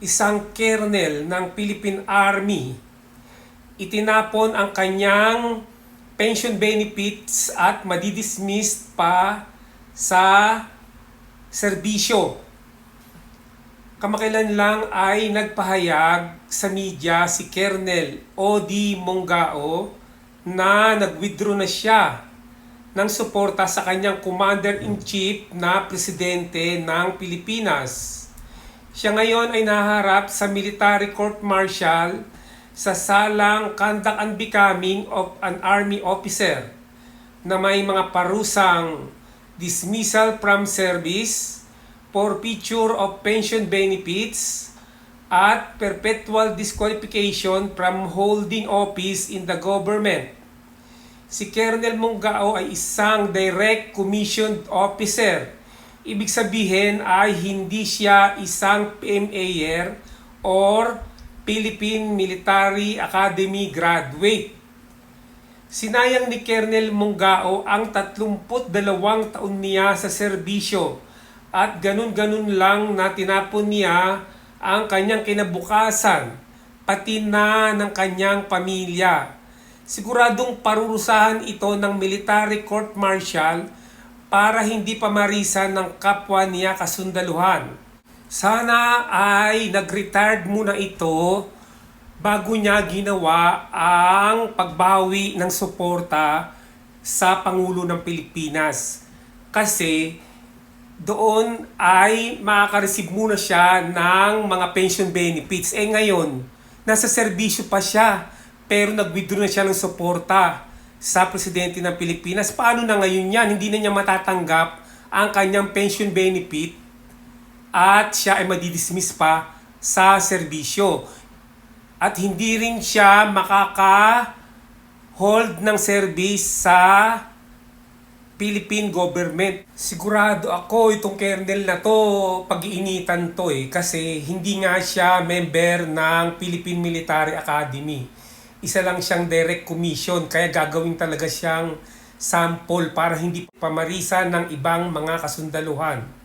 isang colonel ng Philippine Army, itinapon ang kanyang pension benefits at madidismissed pa sa serbisyo. Kamakailan lang ay nagpahayag sa media si Colonel O.D. Mongao na nag-withdraw na siya ng suporta sa kanyang Commander-in-Chief na Presidente ng Pilipinas. Siya ngayon ay naharap sa military court-martial sa salang Conduct and Becoming of an Army Officer na may mga parusang dismissal from service, forfeiture of pension benefits, at perpetual disqualification from holding office in the government. Si Colonel Mongao ay isang direct commissioned officer. Ibig sabihin ay hindi siya isang PMAer or Philippine Military Academy graduate. Sinayang ni Colonel Mongao ang 32 taon niya sa serbisyo at ganun-ganun lang na tinapon niya ang kanyang kinabukasan, pati na ng kanyang pamilya. Siguradong parurusahan ito ng military court-martial para hindi pamarisan ng kapwa niya kasundaluhan. Sana ay nag-retired muna ito bago niya ginawa ang pagbawi ng suporta sa Pangulo ng Pilipinas. Kasi doon ay makaka-receive muna siya ng mga pension benefits. Ngayon, nasa serbisyo pa siya pero nag-withdraw na siya ng suporta sa Presidente ng Pilipinas. Paano na ngayon yan? Hindi na niya matatanggap ang kanyang pension benefit at siya ay madidismiss pa sa serbisyo. At hindi rin siya makaka-hold ng service sa Philippine government. Sigurado ako itong colonel na to, pag-iinitan to kasi hindi nga siya member ng Philippine Military Academy. Isa lang siyang direct commission, kaya gagawin talaga siyang sample para hindi pamarisan ng ibang mga kasundaluhan.